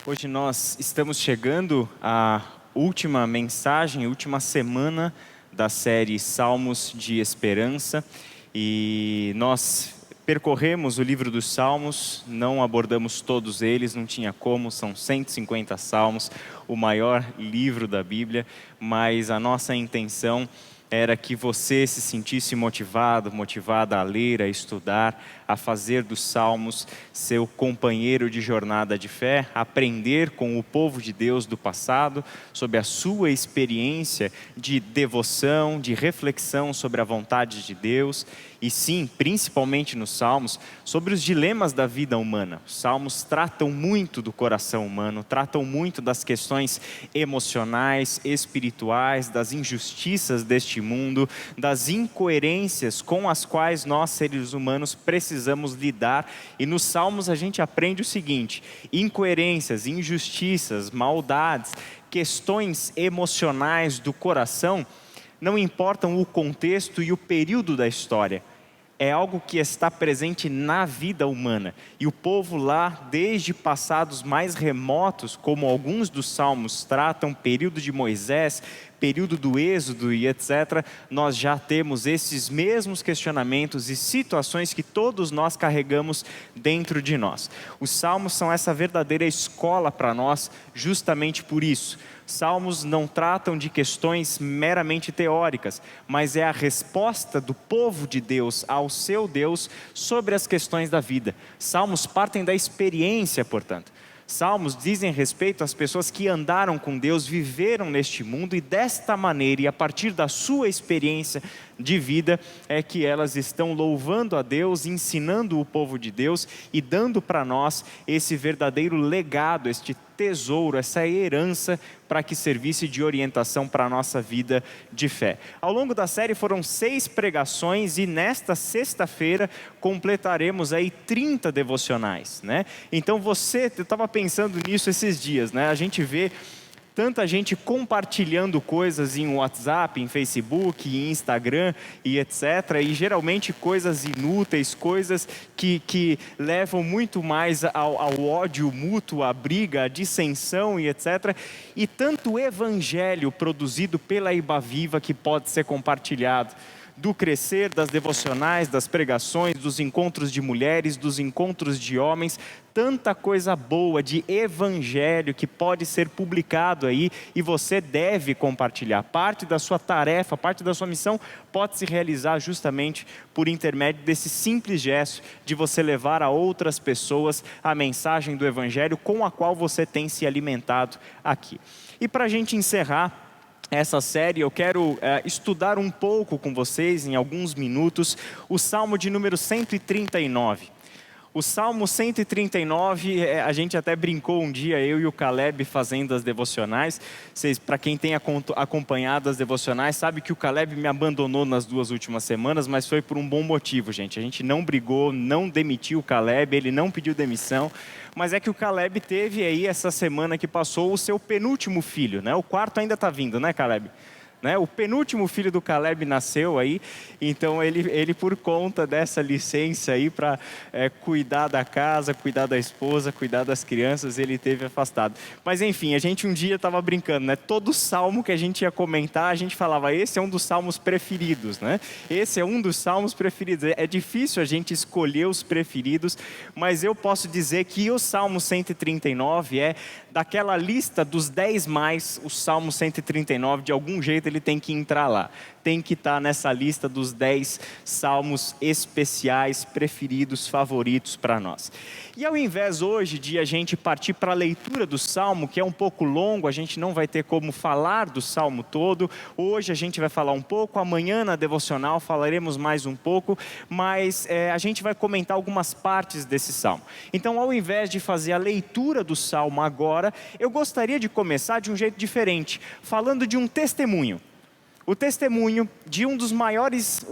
Hoje nós estamos chegando à última mensagem, última semana da série Salmos de Esperança, e nós percorremos o livro dos Salmos, não abordamos todos eles, não tinha como, são 150 salmos, o maior livro da Bíblia, mas a nossa intenção era que você se sentisse motivada a ler, a estudar, a fazer dos Salmos seu companheiro de jornada de fé, aprender com o povo de Deus do passado, sobre a sua experiência de devoção, de reflexão sobre a vontade de Deus, e sim, principalmente nos Salmos, sobre os dilemas da vida humana. Os Salmos tratam muito do coração humano, tratam muito das questões emocionais, espirituais, das injustiças deste mundo, das incoerências com as quais nós, seres humanos, precisamos lidar. E nos Salmos a gente aprende o seguinte: incoerências, injustiças, maldades, questões emocionais do coração, não importam o contexto e o período da história. É algo que está presente na vida humana. E o povo lá, desde passados mais remotos, como alguns dos salmos tratam, período de Moisés, período do Êxodo e etc., nós já temos esses mesmos questionamentos e situações que todos nós carregamos dentro de nós. Os salmos são essa verdadeira escola para nós, justamente por isso. Salmos não tratam de questões meramente teóricas, mas é a resposta do povo de Deus ao seu Deus sobre as questões da vida. Salmos partem da experiência, portanto. Salmos dizem respeito às pessoas que andaram com Deus, viveram neste mundo, e desta maneira, e a partir da sua experiência de vida, é que elas estão louvando a Deus, ensinando o povo de Deus e dando para nós esse verdadeiro legado, este tesouro, essa herança, para que servisse de orientação para a nossa vida de fé. Ao longo da série foram 6 pregações, e nesta sexta-feira completaremos aí 30 devocionais, né? Então eu estava pensando nisso esses dias, né? A gente vê tanta gente compartilhando coisas em WhatsApp, em Facebook, em Instagram e etc. E geralmente coisas inúteis, coisas que levam muito mais ao ódio mútuo, à briga, à dissensão e etc. E tanto evangelho produzido pela Ibaviva que pode ser compartilhado. Do crescer, das devocionais, das pregações, dos encontros de mulheres, dos encontros de homens, tanta coisa boa de evangelho que pode ser publicado aí, e você deve compartilhar. Parte da sua tarefa, parte da sua missão pode se realizar justamente por intermédio desse simples gesto de você levar a outras pessoas a mensagem do evangelho com a qual você tem se alimentado aqui. E para a gente encerrar essa série, eu quero estudar um pouco com vocês, em alguns minutos, o Salmo de número 139. O Salmo 139, a gente até brincou um dia, eu e o Caleb, fazendo as devocionais. Para quem tem acompanhado as devocionais, sabe que o Caleb me abandonou nas 2 últimas semanas, mas foi por um bom motivo, gente. A gente não brigou, não demitiu o Caleb, ele não pediu demissão. Mas é que o Caleb teve aí, essa semana que passou, o seu penúltimo filho, né? O quarto ainda está vindo, né, Caleb? Né? O penúltimo filho do Caleb nasceu aí, então ele por conta dessa licença aí para cuidar da casa, cuidar da esposa, cuidar das crianças, ele teve afastado. Mas enfim, a gente um dia estava brincando, né? Todo salmo que a gente ia comentar, a gente falava: esse é um dos salmos preferidos, né? Esse é um dos salmos preferidos. É difícil a gente escolher os preferidos, mas eu posso dizer que o Salmo 139 é daquela lista dos 10 mais, o Salmo 139, de algum jeito ele tem que entrar lá. Tem que estar nessa lista dos 10 salmos especiais, preferidos, favoritos para nós. E ao invés hoje de a gente partir para a leitura do salmo, que é um pouco longo, a gente não vai ter como falar do salmo todo. Hoje a gente vai falar um pouco, amanhã na devocional falaremos mais um pouco, mas a gente vai comentar algumas partes desse salmo. Então, ao invés de fazer a leitura do salmo agora, eu gostaria de começar de um jeito diferente, falando de um testemunho. o testemunho de um dos maiores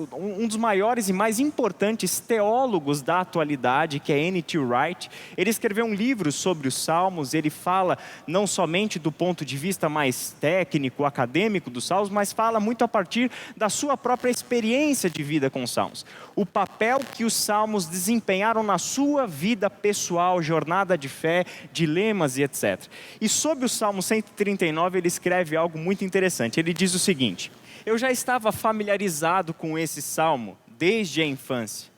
e mais importantes teólogos da atualidade, que é N.T. Wright. Ele escreveu um livro sobre os Salmos. Ele fala não somente do ponto de vista mais técnico, acadêmico dos Salmos, mas fala muito a partir da sua própria experiência de vida com os Salmos. O papel que os Salmos desempenharam na sua vida pessoal, jornada de fé, dilemas e etc. E sobre o Salmo 139, ele escreve algo muito interessante. Ele diz o seguinte: eu já estava familiarizado com esse salmo desde a infância.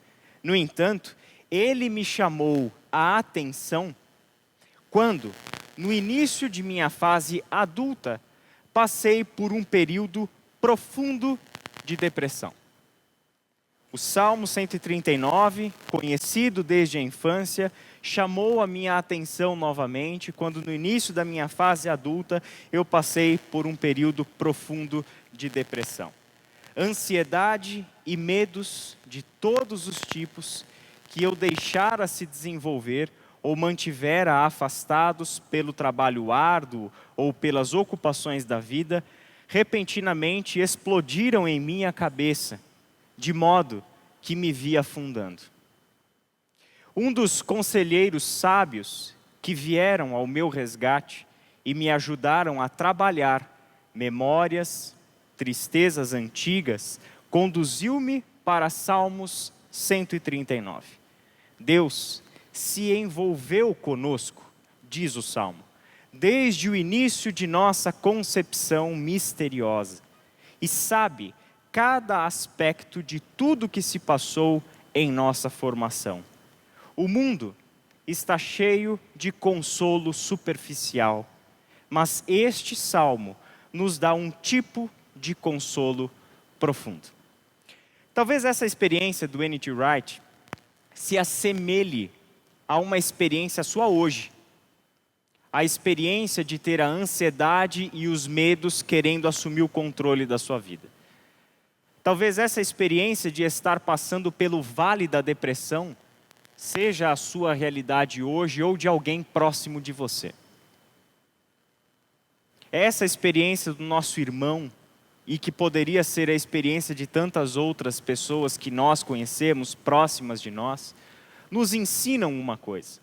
No entanto, ele me chamou a atenção quando, no início de minha fase adulta, passei por um período profundo de depressão. O Salmo 139, conhecido desde a infância, chamou a minha atenção novamente quando, no início da minha fase adulta, eu passei por um período profundo de depressão. Ansiedade e medos de todos os tipos que eu deixara se desenvolver ou mantivera afastados pelo trabalho árduo ou pelas ocupações da vida, repentinamente explodiram em minha cabeça, de modo que me vi afundando. Um dos conselheiros sábios que vieram ao meu resgate e me ajudaram a trabalhar memórias, tristezas antigas, conduziu-me para Salmos 139. Deus se envolveu conosco, diz o Salmo, desde o início de nossa concepção misteriosa, e sabe cada aspecto de tudo que se passou em nossa formação. O mundo está cheio de consolo superficial, mas este salmo nos dá um tipo de consolo profundo. Talvez essa experiência do N.T. Wright se assemelhe a uma experiência sua hoje. A experiência de ter a ansiedade e os medos querendo assumir o controle da sua vida. Talvez essa experiência de estar passando pelo vale da depressão seja a sua realidade hoje ou de alguém próximo de você. Essa experiência do nosso irmão, e que poderia ser a experiência de tantas outras pessoas que nós conhecemos, próximas de nós, nos ensinam uma coisa.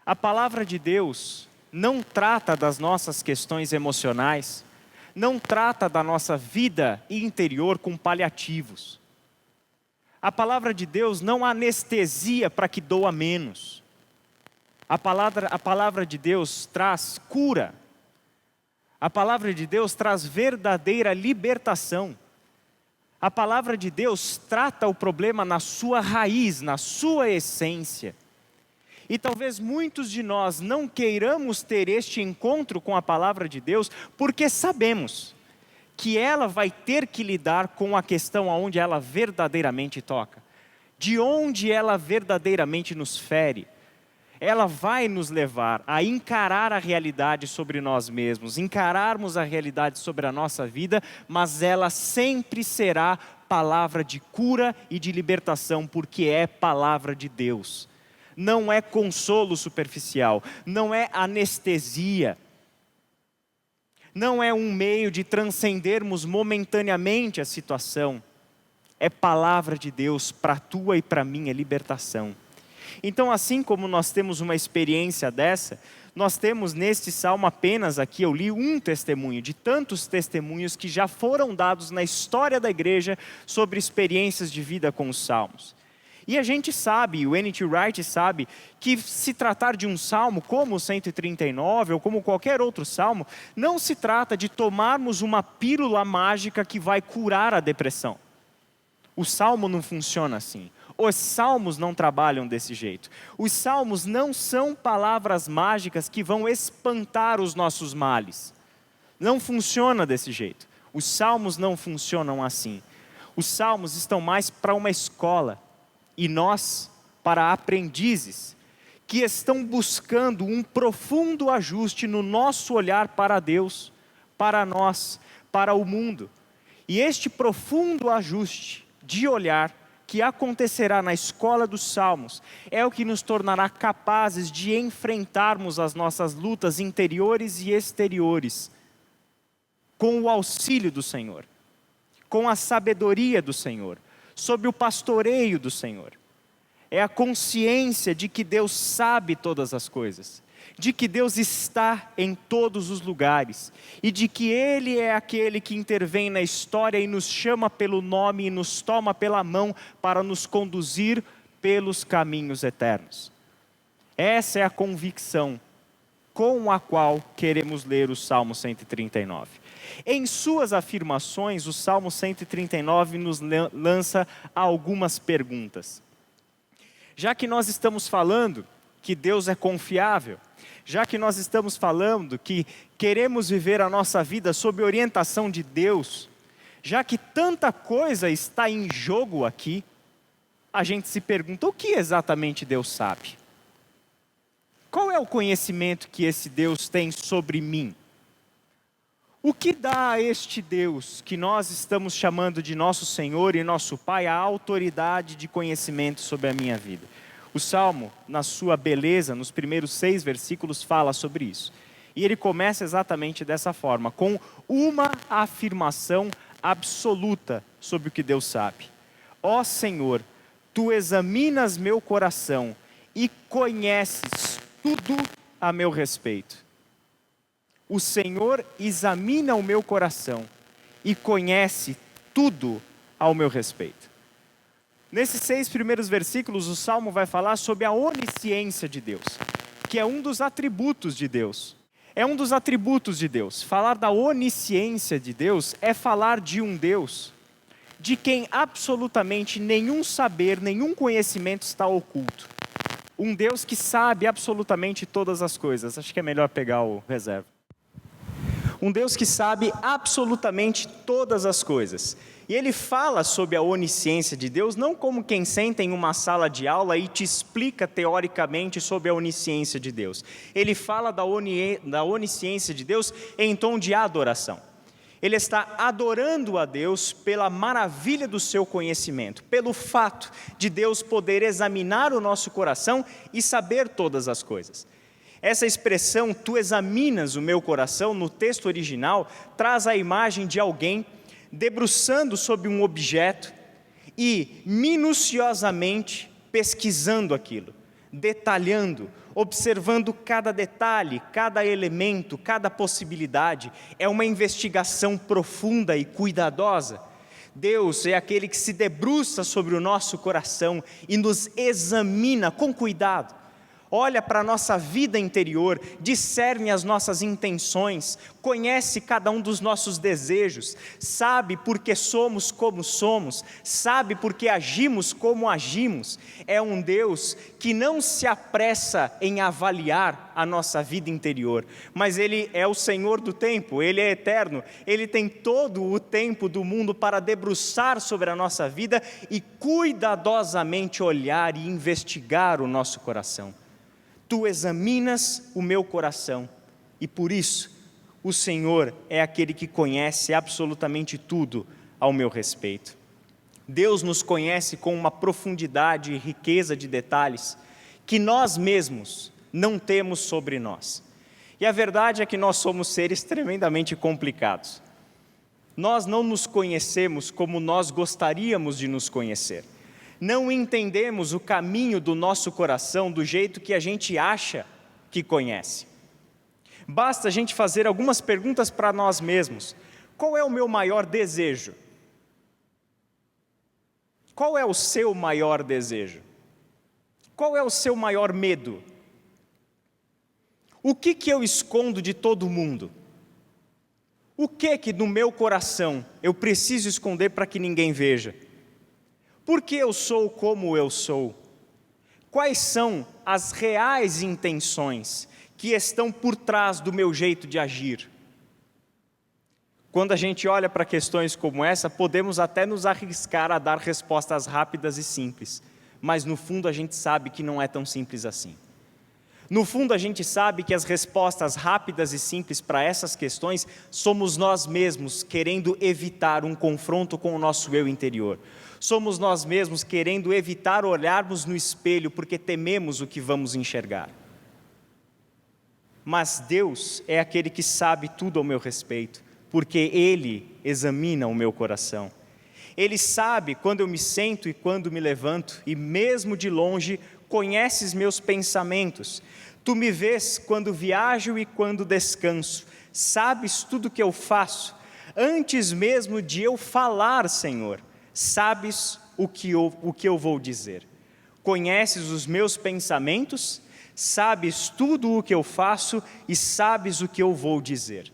A palavra de Deus não trata das nossas questões emocionais, não trata da nossa vida interior com paliativos. A palavra de Deus não anestesia para que doa menos. A palavra de Deus traz cura. A palavra de Deus traz verdadeira libertação. A palavra de Deus trata o problema na sua raiz, na sua essência. E talvez muitos de nós não queiramos ter este encontro com a palavra de Deus, porque sabemos que ela vai ter que lidar com a questão onde ela verdadeiramente toca, de onde ela verdadeiramente nos fere. Ela vai nos levar a encarar a realidade sobre nós mesmos, encararmos a realidade sobre a nossa vida, mas ela sempre será palavra de cura e de libertação, porque é palavra de Deus. Não é consolo superficial, não é anestesia, não é um meio de transcendermos momentaneamente a situação. É palavra de Deus para a tua e para a minha libertação. Então, assim como nós temos uma experiência dessa, nós temos neste salmo apenas aqui, eu li um testemunho, de tantos testemunhos que já foram dados na história da igreja sobre experiências de vida com os salmos. E a gente sabe, o N.T. Wright sabe, que se tratar de um salmo como o 139 ou como qualquer outro salmo, não se trata de tomarmos uma pílula mágica que vai curar a depressão. O salmo não funciona assim. Os salmos não trabalham desse jeito. Os salmos não são palavras mágicas que vão espantar os nossos males. Não funciona desse jeito. Os salmos não funcionam assim. Os salmos estão mais para uma escola. E nós, para aprendizes, que estão buscando um profundo ajuste no nosso olhar para Deus, para nós, para o mundo. E este profundo ajuste de olhar que acontecerá na escola dos salmos é o que nos tornará capazes de enfrentarmos as nossas lutas interiores e exteriores com o auxílio do Senhor, com a sabedoria do Senhor, sob o pastoreio do Senhor. É a consciência de que Deus sabe todas as coisas, de que Deus está em todos os lugares e de que Ele é aquele que intervém na história e nos chama pelo nome e nos toma pela mão para nos conduzir pelos caminhos eternos. Essa é a convicção com a qual queremos ler o Salmo 139. Em suas afirmações, o Salmo 139 nos lança algumas perguntas. Já que nós estamos falando que Deus é confiável, já que nós estamos falando que queremos viver a nossa vida sob orientação de Deus, já que tanta coisa está em jogo aqui, a gente se pergunta: o que exatamente Deus sabe? Qual é o conhecimento que esse Deus tem sobre mim? O que dá a este Deus, que nós estamos chamando de nosso Senhor e nosso Pai, a autoridade de conhecimento sobre a minha vida? O Salmo, na sua beleza, nos primeiros 6 versículos, fala sobre isso. E ele começa exatamente dessa forma, com uma afirmação absoluta sobre o que Deus sabe. Ó Senhor, Tu examinas meu coração e conheces tudo a meu respeito. O Senhor examina o meu coração e conhece tudo ao meu respeito. Nesses 6 primeiros versículos, o Salmo vai falar sobre a onisciência de Deus, que é um dos atributos de Deus. É um dos atributos de Deus. Falar da onisciência de Deus é falar de um Deus de quem absolutamente nenhum saber, nenhum conhecimento está oculto. Um Deus que sabe absolutamente todas as coisas. Acho que é melhor pegar o reserva. Um Deus que sabe absolutamente todas as coisas. E ele fala sobre a onisciência de Deus, não como quem senta em uma sala de aula e te explica teoricamente sobre a onisciência de Deus. Ele fala da onisciência de Deus em tom de adoração. Ele está adorando a Deus pela maravilha do seu conhecimento, pelo fato de Deus poder examinar o nosso coração e saber todas as coisas. Essa expressão, tu examinas o meu coração, no texto original, traz a imagem de alguém debruçando sobre um objeto e minuciosamente pesquisando aquilo, detalhando, observando cada detalhe, cada elemento, cada possibilidade. É uma investigação profunda e cuidadosa. Deus é aquele que se debruça sobre o nosso coração e nos examina com cuidado. Olha para a nossa vida interior, discerne as nossas intenções, conhece cada um dos nossos desejos, sabe por que somos como somos, sabe por que agimos como agimos. É um Deus que não se apressa em avaliar a nossa vida interior, mas Ele é o Senhor do tempo, Ele é eterno, Ele tem todo o tempo do mundo para debruçar sobre a nossa vida e cuidadosamente olhar e investigar o nosso coração. Tu examinas o meu coração e por isso o Senhor é aquele que conhece absolutamente tudo ao meu respeito. Deus nos conhece com uma profundidade e riqueza de detalhes que nós mesmos não temos sobre nós. E a verdade é que nós somos seres tremendamente complicados. Nós não nos conhecemos como nós gostaríamos de nos conhecer. Não entendemos o caminho do nosso coração do jeito que a gente acha que conhece. Basta a gente fazer algumas perguntas para nós mesmos. Qual é o meu maior desejo? Qual é o seu maior desejo? Qual é o seu maior medo? O que eu escondo de todo mundo? O que no meu coração eu preciso esconder para que ninguém veja? Por que eu sou como eu sou? Quais são as reais intenções que estão por trás do meu jeito de agir? Quando a gente olha para questões como essa, podemos até nos arriscar a dar respostas rápidas e simples, mas no fundo a gente sabe que não é tão simples assim. No fundo a gente sabe que as respostas rápidas e simples para essas questões somos nós mesmos querendo evitar um confronto com o nosso eu interior. Somos nós mesmos querendo evitar olharmos no espelho porque tememos o que vamos enxergar. Mas Deus é aquele que sabe tudo ao meu respeito, porque Ele examina o meu coração. Ele sabe quando eu me sento e quando me levanto, e mesmo de longe conheces meus pensamentos. Tu me vês quando viajo e quando descanso. Sabes tudo o que eu faço. Antes mesmo de eu falar, Senhor, sabes o que eu vou dizer. Conheces os meus pensamentos, sabes tudo o que eu faço e sabes o que eu vou dizer.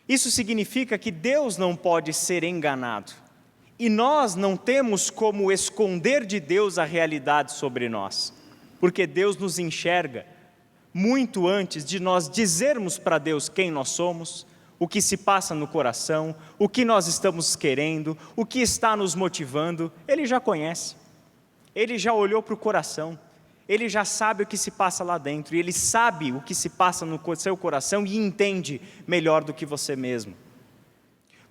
Isso significa que Deus não pode ser enganado. E nós não temos como esconder de Deus a realidade sobre nós, porque Deus nos enxerga muito antes de nós dizermos para Deus quem nós somos, o que se passa no coração, o que nós estamos querendo, o que está nos motivando. Ele já conhece, Ele já olhou para o coração, Ele já sabe o que se passa lá dentro, e Ele sabe o que se passa no seu coração e entende melhor do que você mesmo.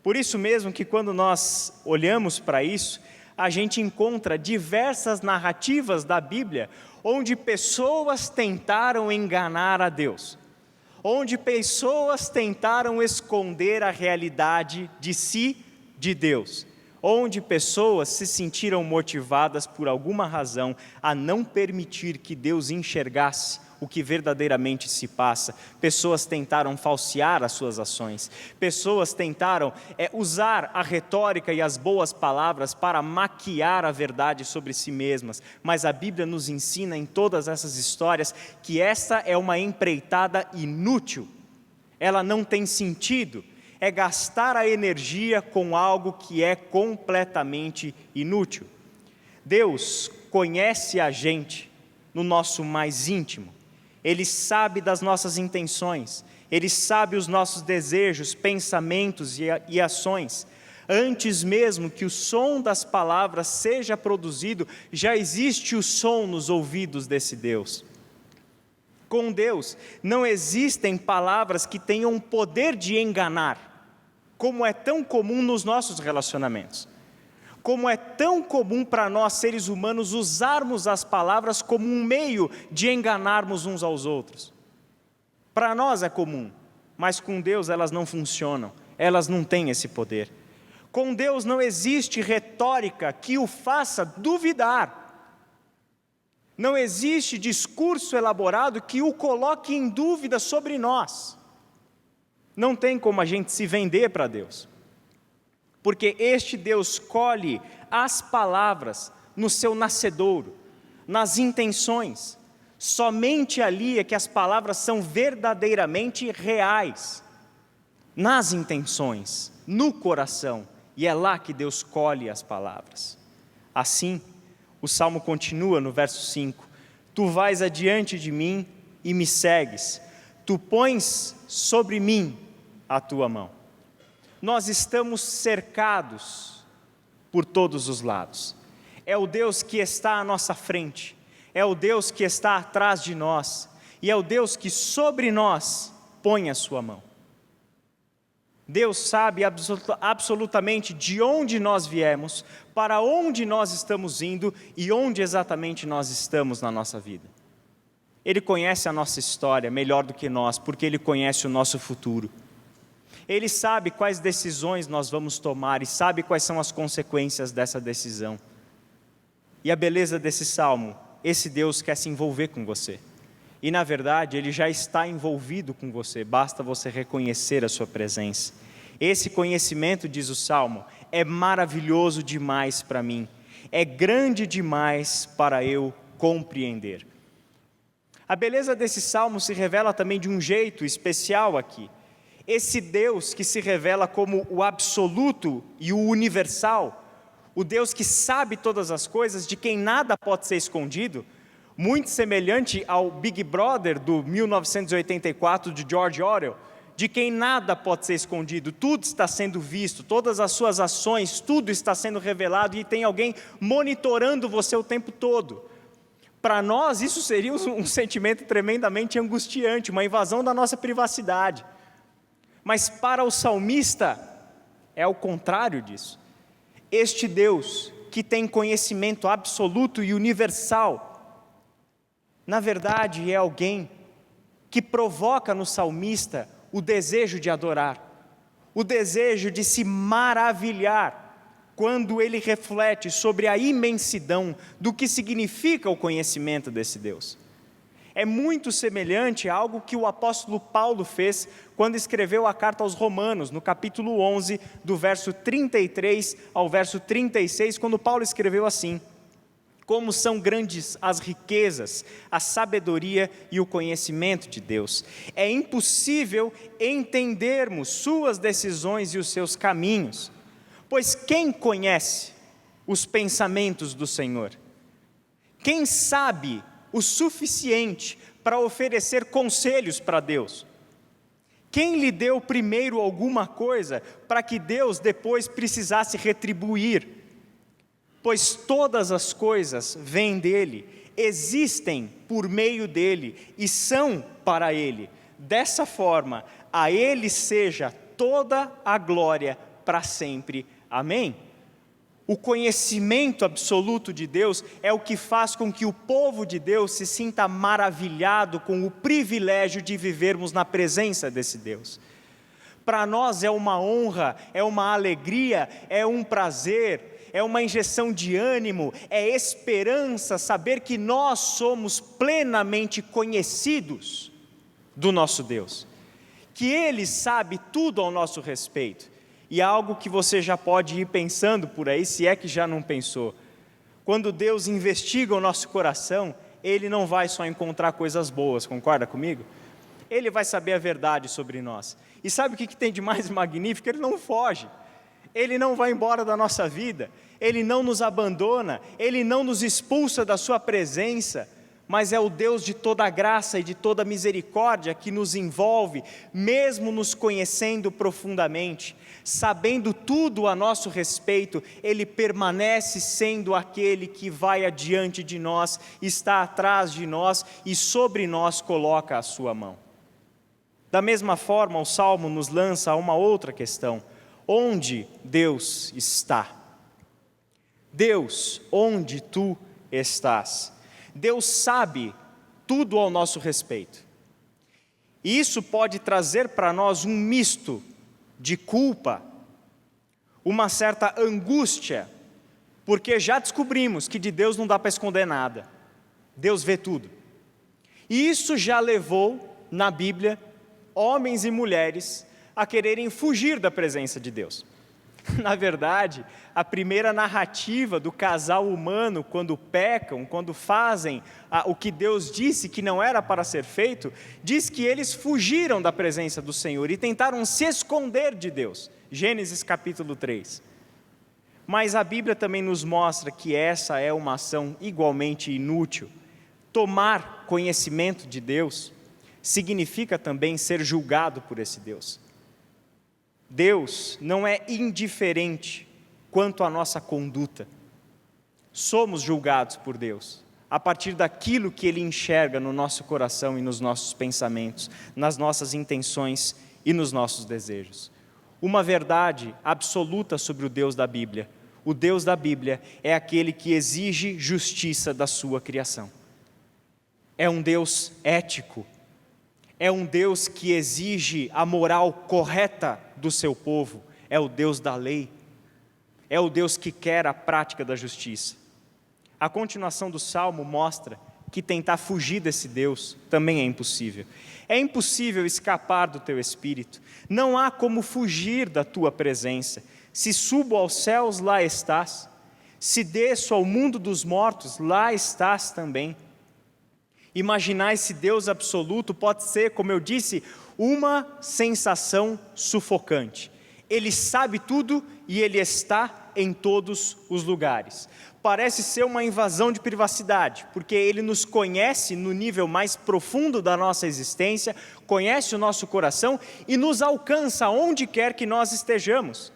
Por isso mesmo que quando nós olhamos para isso, a gente encontra diversas narrativas da Bíblia onde pessoas tentaram enganar a Deus, onde pessoas tentaram esconder a realidade de si, de Deus, onde pessoas se sentiram motivadas por alguma razão a não permitir que Deus enxergasse o que verdadeiramente se passa. Pessoas tentaram falsear as suas ações, pessoas tentaram usar a retórica e as boas palavras para maquiar a verdade sobre si mesmas, mas a Bíblia nos ensina em todas essas histórias que essa é uma empreitada inútil, ela não tem sentido, é gastar a energia com algo que é completamente inútil. Deus conhece a gente no nosso mais íntimo, Ele sabe das nossas intenções, Ele sabe os nossos desejos, pensamentos e ações. Antes mesmo que o som das palavras seja produzido, já existe o som nos ouvidos desse Deus. Com Deus não existem palavras que tenham o poder de enganar, como é tão comum nos nossos relacionamentos. Como é tão comum para nós, seres humanos, usarmos as palavras como um meio de enganarmos uns aos outros. Para nós é comum, mas com Deus elas não funcionam, elas não têm esse poder. Com Deus não existe retórica que o faça duvidar. Não existe discurso elaborado que o coloque em dúvida sobre nós. Não tem como a gente se vender para Deus. Porque este Deus colhe as palavras no seu nascedouro, nas intenções. Somente ali é que as palavras são verdadeiramente reais, nas intenções, no coração, e é lá que Deus colhe as palavras. Assim, o Salmo continua no verso 5, Tu vais adiante de mim e me segues, Tu pões sobre mim a Tua mão. Nós estamos cercados por todos os lados. É o Deus que está à nossa frente, é o Deus que está atrás de nós, e é o Deus que sobre nós põe a sua mão. Deus sabe absolutamente de onde nós viemos, para onde nós estamos indo e onde exatamente nós estamos na nossa vida. Ele conhece a nossa história melhor do que nós, porque Ele conhece o nosso futuro. Ele sabe quais decisões nós vamos tomar e sabe quais são as consequências dessa decisão. E a beleza desse salmo, esse Deus quer se envolver com você. E na verdade, Ele já está envolvido com você, basta você reconhecer a sua presença. Esse conhecimento, diz o salmo, é maravilhoso demais para mim, é grande demais para eu compreender. A beleza desse salmo se revela também de um jeito especial aqui. Esse Deus que se revela como o absoluto e o universal, o Deus que sabe todas as coisas, de quem nada pode ser escondido, muito semelhante ao Big Brother do 1984 de George Orwell, de quem nada pode ser escondido, tudo está sendo visto, todas as suas ações, tudo está sendo revelado e tem alguém monitorando você o tempo todo. Para nós isso seria um sentimento tremendamente angustiante, uma invasão da nossa privacidade. Mas para o salmista é o contrário disso. Este Deus que tem conhecimento absoluto e universal, na verdade é alguém que provoca no salmista o desejo de adorar, o desejo de se maravilhar quando ele reflete sobre a imensidão do que significa o conhecimento desse Deus. É muito semelhante a algo que o apóstolo Paulo fez quando escreveu a carta aos Romanos, no capítulo 11, do verso 33 ao verso 36, quando Paulo escreveu assim: como são grandes as riquezas, a sabedoria e o conhecimento de Deus. É impossível entendermos suas decisões e os seus caminhos, pois quem conhece os pensamentos do Senhor? Quem sabe o suficiente para oferecer conselhos para Deus? Quem lhe deu primeiro alguma coisa para que Deus depois precisasse retribuir? Pois todas as coisas vêm dele, existem por meio dele e são para ele. Dessa forma, a ele seja toda a glória para sempre. Amém? O conhecimento absoluto de Deus é o que faz com que o povo de Deus se sinta maravilhado com o privilégio de vivermos na presença desse Deus. Para nós é uma honra, é uma alegria, é um prazer, é uma injeção de ânimo, é esperança saber que nós somos plenamente conhecidos do nosso Deus, que Ele sabe tudo ao nosso respeito. E algo que você já pode ir pensando por aí, se é que já não pensou: quando Deus investiga o nosso coração, Ele não vai só encontrar coisas boas, concorda comigo? Ele vai saber a verdade sobre nós. E sabe o que tem de mais magnífico? Ele não foge, Ele não vai embora da nossa vida, Ele não nos abandona, Ele não nos expulsa da sua presença, mas é o Deus de toda graça e de toda misericórdia que nos envolve, mesmo nos conhecendo profundamente, sabendo tudo a nosso respeito. Ele permanece sendo aquele que vai adiante de nós, está atrás de nós e sobre nós coloca a sua mão. Da mesma forma, o Salmo nos lança uma outra questão: onde Deus está? Deus, onde tu estás? Deus sabe tudo ao nosso respeito. E isso pode trazer para nós um misto de culpa, uma certa angústia, porque já descobrimos que de Deus não dá para esconder nada. Deus vê tudo. E isso já levou, na Bíblia, homens e mulheres a quererem fugir da presença de Deus. Na verdade, a primeira narrativa do casal humano, quando pecam, quando fazem o que Deus disse que não era para ser feito, diz que eles fugiram da presença do Senhor e tentaram se esconder de Deus. Gênesis capítulo 3. Mas a Bíblia também nos mostra que essa é uma ação igualmente inútil. Tomar conhecimento de Deus significa também ser julgado por esse Deus. Deus não é indiferente quanto à nossa conduta. Somos julgados por Deus a partir daquilo que Ele enxerga no nosso coração e nos nossos pensamentos, nas nossas intenções e nos nossos desejos. Uma verdade absoluta sobre o Deus da Bíblia: o Deus da Bíblia é aquele que exige justiça da sua criação. É um Deus ético. É um Deus que exige a moral correta do seu povo. É o Deus da lei. É o Deus que quer a prática da justiça. A continuação do Salmo mostra que tentar fugir desse Deus também é impossível. É impossível escapar do teu espírito. Não há como fugir da tua presença. Se subo aos céus, lá estás. Se desço ao mundo dos mortos, lá estás também. Imaginar esse Deus absoluto pode ser, como eu disse, uma sensação sufocante. Ele sabe tudo e Ele está em todos os lugares. Parece ser uma invasão de privacidade, porque Ele nos conhece no nível mais profundo da nossa existência, conhece o nosso coração e nos alcança onde quer que nós estejamos.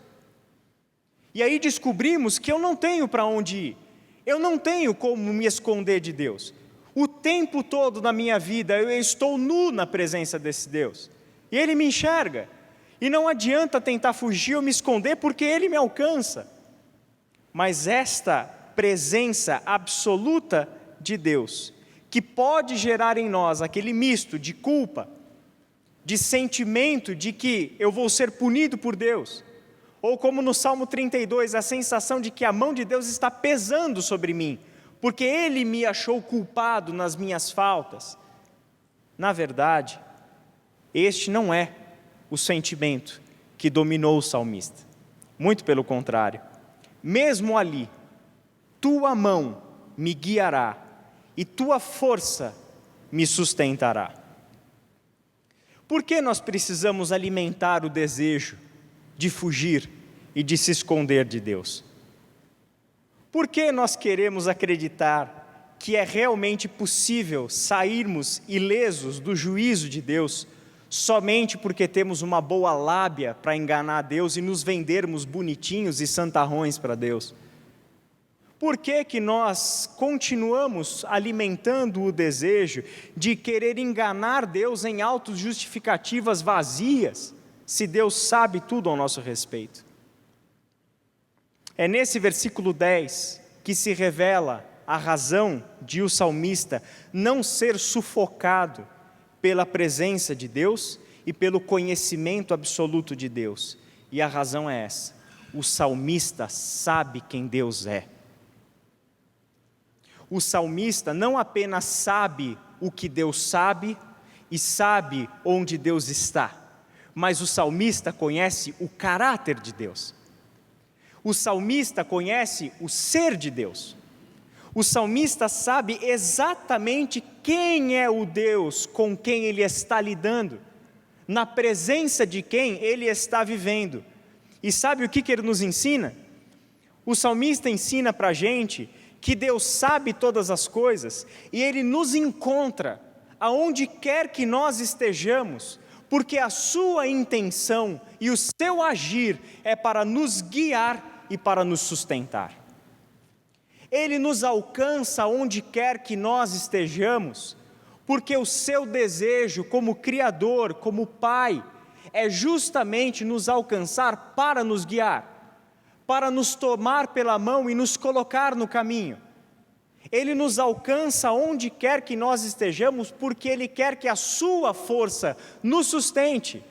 E aí descobrimos que eu não tenho para onde ir, eu não tenho como me esconder de Deus. O tempo todo na minha vida eu estou nu na presença desse Deus. E Ele me enxerga. E não adianta tentar fugir ou me esconder, porque Ele me alcança. Mas esta presença absoluta de Deus, que pode gerar em nós aquele misto de culpa, de sentimento de que eu vou ser punido por Deus, ou como no Salmo 32, a sensação de que a mão de Deus está pesando sobre mim, porque Ele me achou culpado nas minhas faltas. Na verdade, este não é o sentimento que dominou o salmista. Muito pelo contrário. Mesmo ali, tua mão me guiará e tua força me sustentará. Por que nós precisamos alimentar o desejo de fugir e de se esconder de Deus? Por que nós queremos acreditar que é realmente possível sairmos ilesos do juízo de Deus somente porque temos uma boa lábia para enganar Deus e nos vendermos bonitinhos e santarrões para Deus? Por que que nós continuamos alimentando o desejo de querer enganar Deus em autojustificativas vazias, se Deus sabe tudo ao nosso respeito? É nesse versículo 10 que se revela a razão de o salmista não ser sufocado pela presença de Deus e pelo conhecimento absoluto de Deus. E a razão é essa: o salmista sabe quem Deus é. O salmista não apenas sabe o que Deus sabe e sabe onde Deus está, mas o salmista conhece o caráter de Deus. O salmista conhece o ser de Deus. O salmista sabe exatamente quem é o Deus com quem ele está lidando, na presença de quem ele está vivendo. E sabe o que ele nos ensina? O salmista ensina para a gente que Deus sabe todas as coisas e Ele nos encontra aonde quer que nós estejamos, porque a sua intenção e o seu agir é para nos guiar e para nos sustentar. Ele nos alcança onde quer que nós estejamos, porque o seu desejo como Criador, como Pai, é justamente nos alcançar para nos guiar, para nos tomar pela mão e nos colocar no caminho. Ele nos alcança onde quer que nós estejamos, porque Ele quer que a sua força nos sustente.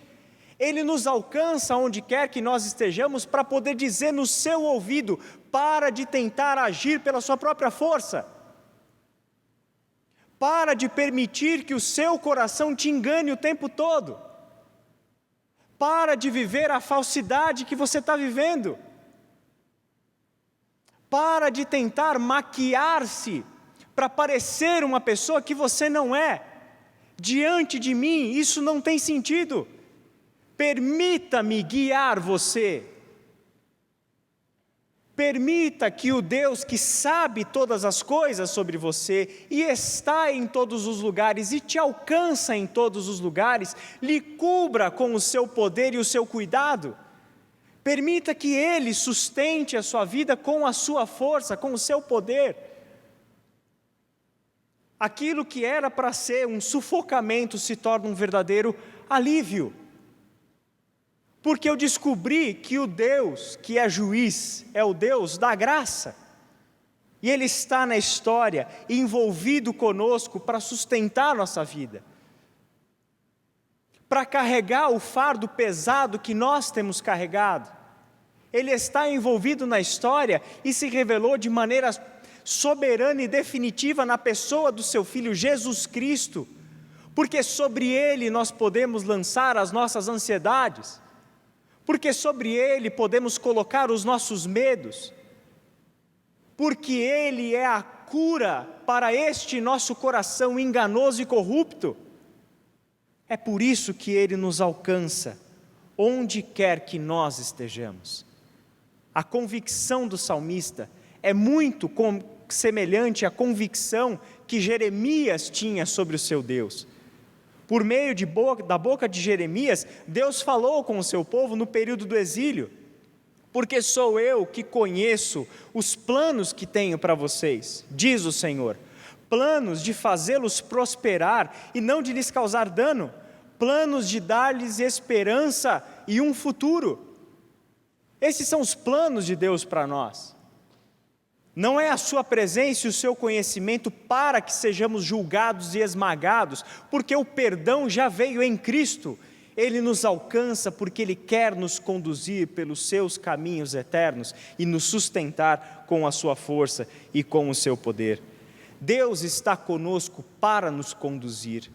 Ele nos alcança onde quer que nós estejamos para poder dizer no seu ouvido: para de tentar agir pela sua própria força. Para de permitir que o seu coração te engane o tempo todo. Para de viver a falsidade que você está vivendo. Para de tentar maquiar-se para parecer uma pessoa que você não é. Diante de mim, isso não tem sentido. Permita-me guiar você. Permita que o Deus que sabe todas as coisas sobre você e está em todos os lugares e te alcança em todos os lugares, lhe cubra com o seu poder e o seu cuidado. Permita que Ele sustente a sua vida com a sua força, com o seu poder. Aquilo que era para ser um sufocamento se torna um verdadeiro alívio. Porque eu descobri que o Deus que é juiz é o Deus da graça. E Ele está na história, envolvido conosco para sustentar a nossa vida. Para carregar o fardo pesado que nós temos carregado. Ele está envolvido na história e se revelou de maneira soberana e definitiva na pessoa do seu Filho Jesus Cristo, porque sobre Ele nós podemos lançar as nossas ansiedades, porque sobre Ele podemos colocar os nossos medos, porque Ele é a cura para este nosso coração enganoso e corrupto. É por isso que Ele nos alcança, onde quer que nós estejamos. A convicção do salmista é muito semelhante à convicção que Jeremias tinha sobre o seu Deus. Por meio da boca de Jeremias, Deus falou com o seu povo no período do exílio. Porque sou eu que conheço os planos que tenho para vocês, diz o Senhor. Planos de fazê-los prosperar e não de lhes causar dano. Planos de dar-lhes esperança e um futuro. Esses são os planos de Deus para nós. Não é a sua presença e o seu conhecimento para que sejamos julgados e esmagados, porque o perdão já veio em Cristo. Ele nos alcança porque Ele quer nos conduzir pelos seus caminhos eternos e nos sustentar com a sua força e com o seu poder. Deus está conosco para nos conduzir.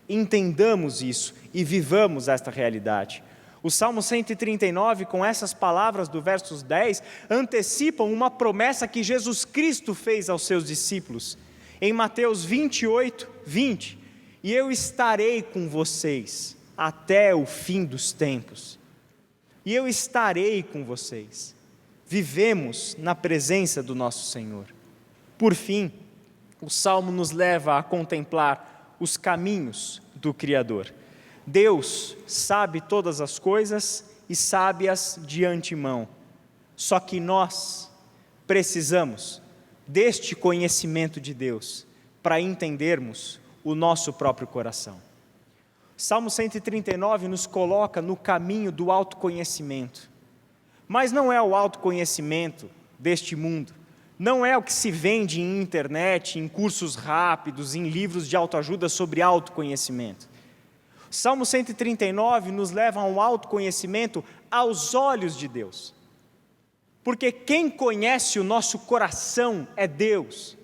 Entendamos isso e vivamos esta realidade. O Salmo 139, com essas palavras do versos 10, antecipam uma promessa que Jesus Cristo fez aos seus discípulos. Em Mateus 28, 20, e eu estarei com vocês até o fim dos tempos. E eu estarei com vocês. Vivemos na presença do nosso Senhor. Por fim, o Salmo nos leva a contemplar os caminhos do Criador. Deus sabe todas as coisas e sabe-as de antemão. Só que nós precisamos deste conhecimento de Deus para entendermos o nosso próprio coração. Salmo 139 nos coloca no caminho do autoconhecimento. Mas não é o autoconhecimento deste mundo. Não é o que se vende em internet, em cursos rápidos, em livros de autoajuda sobre autoconhecimento. Salmo 139 nos leva a um autoconhecimento aos olhos de Deus. Porque quem conhece o nosso coração é Deus.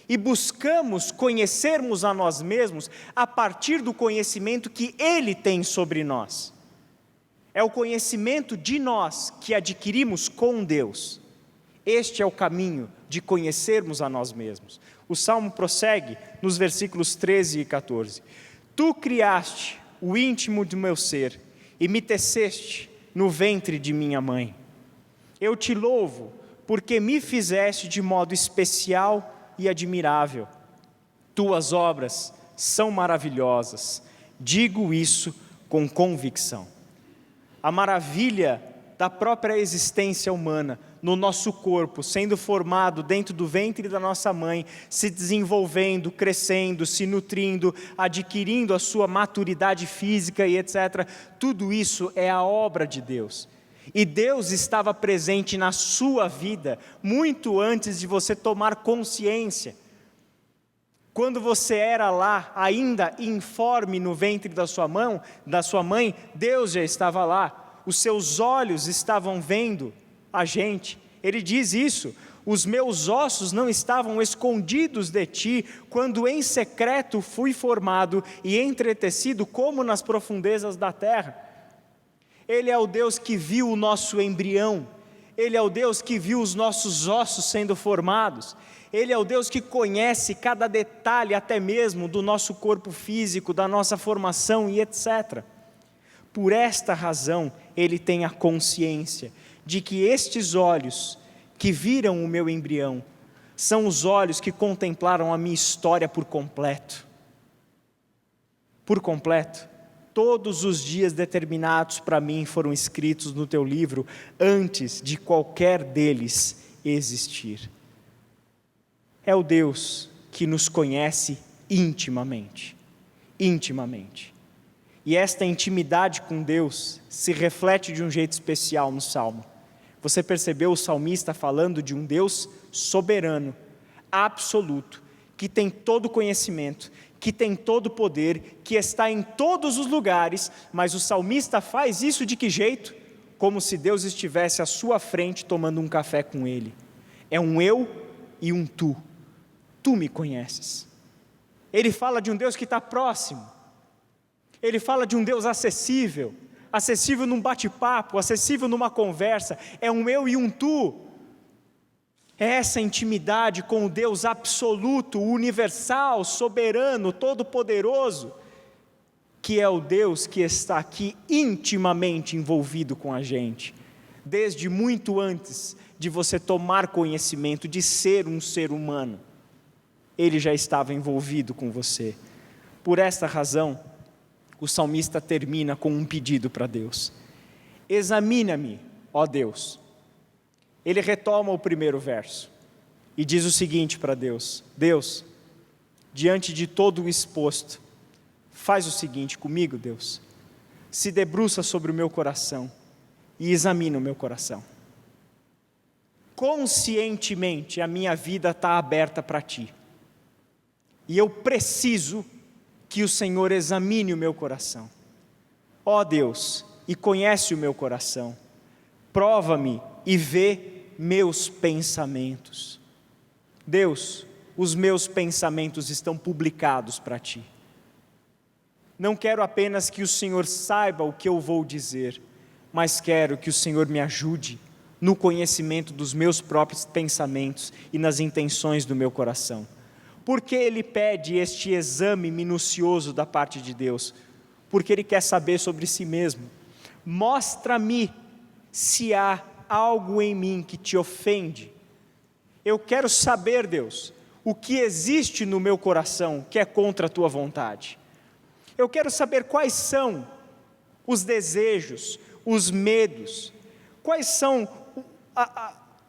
E buscamos conhecermos a nós mesmos a partir do conhecimento que Ele tem sobre nós. É o conhecimento de nós que adquirimos com Deus. Este é o caminho de conhecermos a nós mesmos. O Salmo prossegue nos versículos 13 e 14. Tu criaste o íntimo do meu ser, e me teceste no ventre de minha mãe. Eu te louvo, porque me fizeste de modo especial e admirável. Tuas obras são maravilhosas, digo isso com convicção. A maravilha da própria existência humana, no nosso corpo, sendo formado dentro do ventre da nossa mãe, se desenvolvendo, crescendo, se nutrindo, adquirindo a sua maturidade física e etc. Tudo isso é a obra de Deus. E Deus estava presente na sua vida, muito antes de você tomar consciência. Quando você era lá, ainda informe no ventre da sua mãe, Deus já estava lá. Os seus olhos estavam vendo a gente. Ele diz isso: os meus ossos não estavam escondidos de ti, quando em secreto fui formado e entretecido como nas profundezas da terra. Ele é o Deus que viu o nosso embrião, Ele é o Deus que viu os nossos ossos sendo formados, Ele é o Deus que conhece cada detalhe até mesmo do nosso corpo físico, da nossa formação e etc. Por esta razão, Ele tem a consciência de que estes olhos que viram o meu embrião são os olhos que contemplaram a minha história por completo. Por completo. Todos os dias determinados para mim foram escritos no teu livro antes de qualquer deles existir. É o Deus que nos conhece intimamente. Intimamente. E esta intimidade com Deus se reflete de um jeito especial no Salmo. Você percebeu o salmista falando de um Deus soberano, absoluto, que tem todo o conhecimento, que tem todo o poder, que está em todos os lugares, mas o salmista faz isso de que jeito? Como se Deus estivesse à sua frente tomando um café com ele. É um eu e um tu. Tu me conheces. Ele fala de um Deus que está próximo. Ele fala de um Deus acessível, acessível num bate-papo, acessível numa conversa. É um eu e um tu. É essa intimidade com o Deus absoluto, universal, soberano, todo-poderoso, que é o Deus que está aqui intimamente envolvido com a gente, desde muito antes de você tomar conhecimento de ser um ser humano. Ele já estava envolvido com você. Por esta razão, o salmista termina com um pedido para Deus: examina-me, ó Deus. Ele retoma o primeiro verso e diz o seguinte para Deus: Deus, diante de todo o exposto, faz o seguinte comigo, Deus: se debruça sobre o meu coração e examina o meu coração. conscientemente a minha vida está aberta para Ti. E eu preciso que o Senhor examine o meu coração. Ó Deus, e conhece o meu coração, prova-me e vê meus pensamentos. Deus, os meus pensamentos estão publicados para Ti. Não quero apenas que o Senhor saiba o que eu vou dizer, mas quero que o Senhor me ajude no conhecimento dos meus próprios pensamentos e nas intenções do meu coração. Por que Ele pede este exame minucioso da parte de Deus? Porque Ele quer saber sobre si mesmo. Mostra-me se há algo em mim que te ofende. Eu quero saber, Deus, o que existe no meu coração que é contra a Tua vontade. Eu quero saber quais são os desejos, os medos, quais são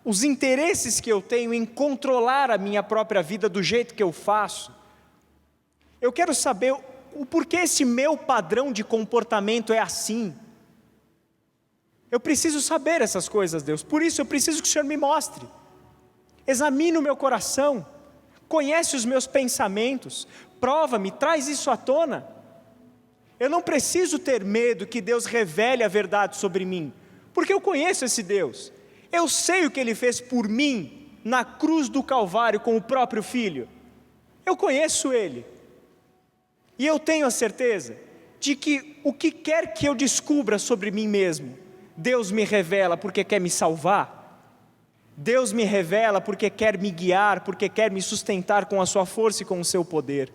os interesses que eu tenho em controlar a minha própria vida do jeito que eu faço. Eu quero saber o porquê esse meu padrão de comportamento é assim. Eu preciso saber essas coisas, Deus, por isso eu preciso que o Senhor me mostre. Examine o meu coração, conhece os meus pensamentos, prova-me, traz isso à tona. Eu não preciso ter medo que Deus revele a verdade sobre mim, porque eu conheço esse Deus. Eu sei o que Ele fez por mim na cruz do Calvário com o próprio Filho. Eu conheço Ele. E eu tenho a certeza de que o que quer que eu descubra sobre mim mesmo, Deus me revela porque quer me salvar. Deus me revela porque quer me guiar, porque quer me sustentar com a sua força e com o seu poder.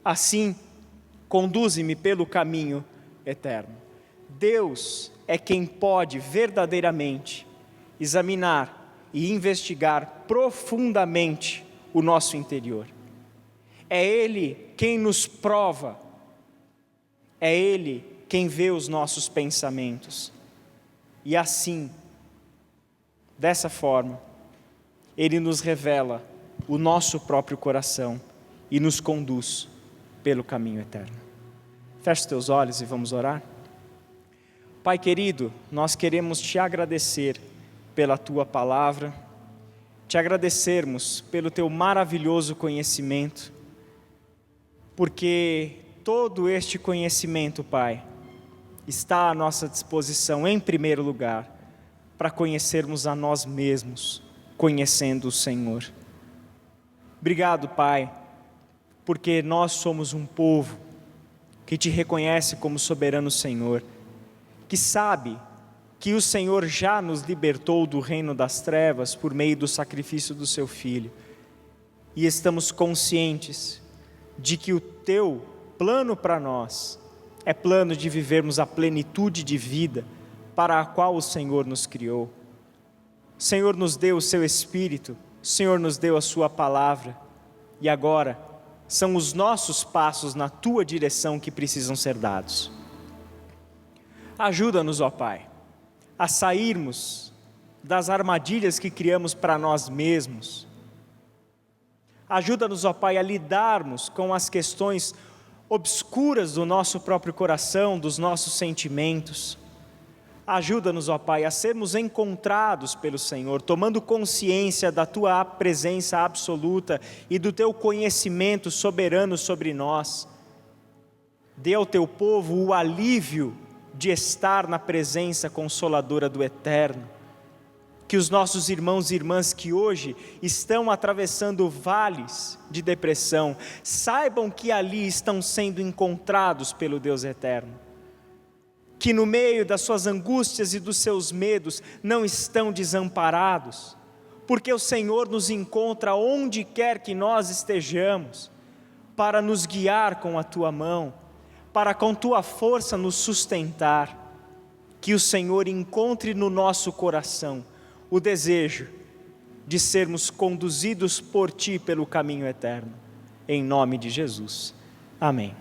Assim, conduze-me pelo caminho eterno. Deus é quem pode verdadeiramente examinar e investigar profundamente o nosso interior. É Ele quem nos prova, é Ele quem vê os nossos pensamentos. E assim, dessa forma, Ele nos revela o nosso próprio coração e nos conduz pelo caminho eterno. Feche os teus olhos e vamos orar. Pai querido, nós queremos Te agradecer pela Tua palavra, Te agradecermos pelo Teu maravilhoso conhecimento, porque todo este conhecimento, Pai, está à nossa disposição em primeiro lugar, para conhecermos a nós mesmos, conhecendo o Senhor. Obrigado, Pai, porque nós somos um povo que Te reconhece como soberano Senhor, que sabe que o Senhor já nos libertou do reino das trevas por meio do sacrifício do Seu Filho, e estamos conscientes de que o Teu plano para nós é plano de vivermos a plenitude de vida para a qual o Senhor nos criou. O Senhor nos deu o Seu Espírito, o Senhor nos deu a Sua palavra, e agora são os nossos passos na Tua direção que precisam ser dados. Ajuda-nos, ó Pai, a sairmos das armadilhas que criamos para nós mesmos. Ajuda-nos, ó Pai, a lidarmos com as questões obscuras do nosso próprio coração, dos nossos sentimentos. Ajuda-nos, ó Pai, a sermos encontrados pelo Senhor, tomando consciência da Tua presença absoluta e do Teu conhecimento soberano sobre nós. Dê ao Teu povo o alívio de estar na presença consoladora do Eterno. Que os nossos irmãos e irmãs que hoje estão atravessando vales de depressão, saibam que ali estão sendo encontrados pelo Deus Eterno. Que no meio das suas angústias e dos seus medos não estão desamparados, porque o Senhor nos encontra onde quer que nós estejamos, para nos guiar com a Tua mão, para com Tua força nos sustentar. Que o Senhor encontre no nosso coração o desejo de sermos conduzidos por Ti pelo caminho eterno, em nome de Jesus. Amém.